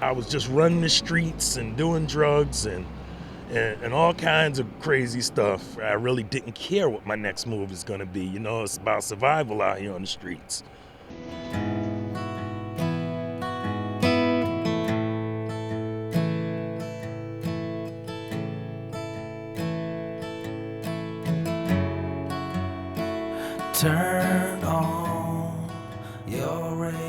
I was just running the streets and doing drugs and all kinds of crazy stuff. I really didn't care what my next move is gonna be. You know, it's about survival out here on the streets. Turn on your radio.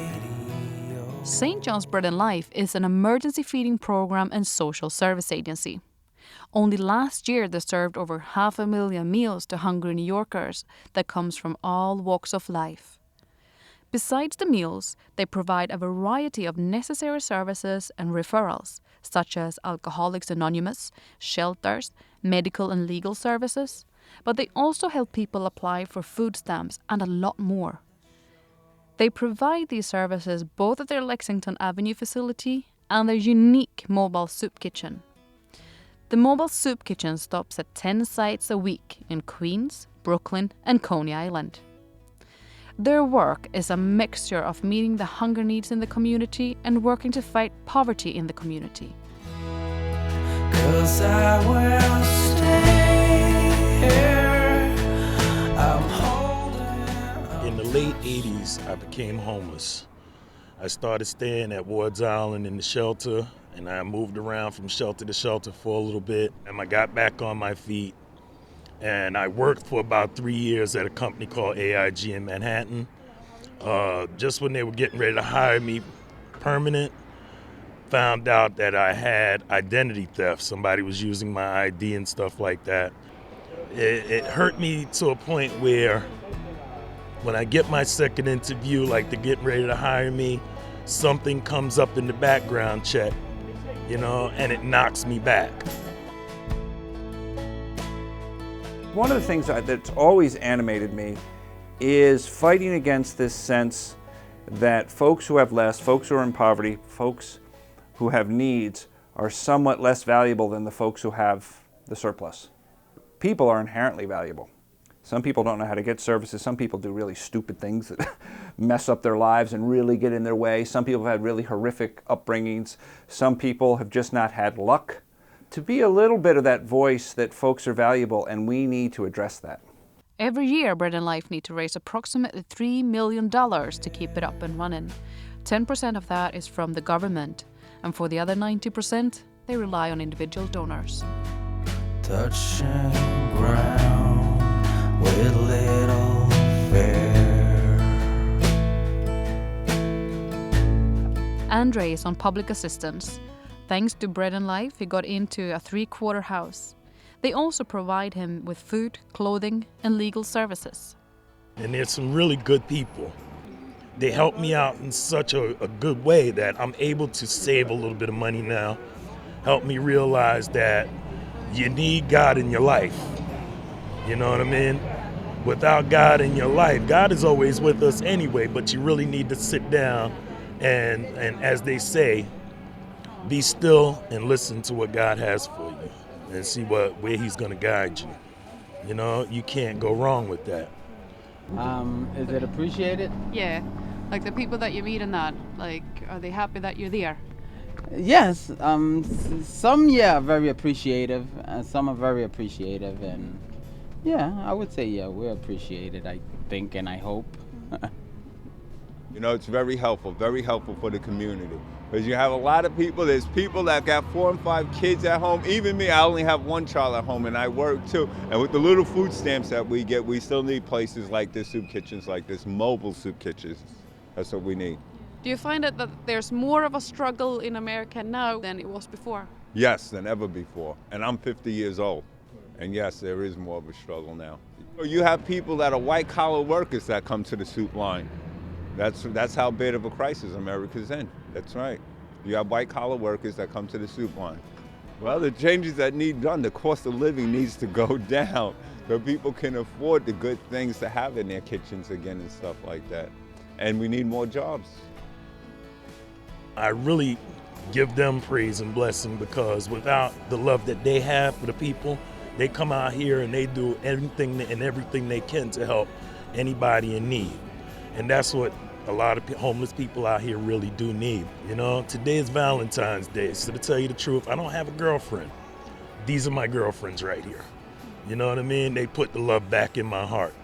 St. John's Bread and Life is an emergency feeding program and social service agency. Only last year they served over 500,000 meals to hungry New Yorkers that comes from all walks of life. Besides the meals, they provide a variety of necessary services and referrals, such as Alcoholics Anonymous, shelters, medical and legal services, but they also help people apply for food stamps and a lot more. They provide these services both at their Lexington Avenue facility and their unique mobile soup kitchen. The mobile soup kitchen stops at 10 sites a week in Queens, Brooklyn, and Coney Island. Their work is a mixture of meeting the hunger needs in the community and working to fight poverty in the community. 'Cause I will stay here. I'm holding. In the late 80s, I became homeless. I started staying at Ward's Island in the shelter, and I moved around from shelter to shelter for a little bit, and I got back on my feet. And I worked for about 3 years at a company called AIG in Manhattan. Just when they were getting ready to hire me permanent, found out that I had identity theft. Somebody was using my ID and stuff like that. It hurt me to a point where when I get my second interview, like they're getting ready to hire me, something comes up in the background check, you know, and it knocks me back. One of the things that's always animated me is fighting against this sense that folks who have less, folks who are in poverty, folks who have needs are somewhat less valuable than the folks who have the surplus. People are inherently valuable. Some people don't know how to get services. Some people do really stupid things that mess up their lives and really get in their way. Some people have had really horrific upbringings. Some people have just not had luck. To be a little bit of that voice that folks are valuable, and we need to address that. Every year, Bread and Life need to raise approximately $3 million to keep it up and running. 10% of that is from the government, and for the other 90%, they rely on individual donors. Touching ground with little fear. Andre is on public assistance. Thanks to Bread and Life, he got into a 3-quarter house. They also provide him with food, clothing, and legal services. And there's some really good people. They help me out in such a good way that I'm able to save a little bit of money now. Help me realize that you need God in your life. You know what I mean? Without God in your life, God is always with us anyway, but you really need to sit down and as they say, be still and listen to what God has for you and see where he's going to guide you. You know, you can't go wrong with that. Is it appreciated? Yeah, like the people that you meet and that, like, are they happy that you're there? Yes. Some, very appreciative, and some are very appreciative, and yeah, I would say, we're appreciated, I think, and I hope. You know, it's very helpful for the community. Because you have a lot of people, there's people that got 4 and 5 kids at home. Even me, I only have 1 child at home and I work too. And with the little food stamps that we get, we still need places like this, soup kitchens like this, mobile soup kitchens. That's what we need. Do you find that there's more of a struggle in America now than it was before? Yes, than ever before. And I'm 50 years old. And yes, there is more of a struggle now. You have people that are white-collar workers that come to the soup line. That's how bad of a crisis America's in. That's right. You have white-collar workers that come to the soup line. Well, the changes that need done, the cost of living needs to go down so people can afford the good things to have in their kitchens again and stuff like that. And we need more jobs. I really give them praise and blessing because without the love that they have for the people, they come out here and they do anything and everything they can to help anybody in need. And that's what a lot of homeless people out here really do need. You know, today is Valentine's Day, so to tell you the truth, I don't have a girlfriend. These are my girlfriends right here. You know what I mean? They put the love back in my heart.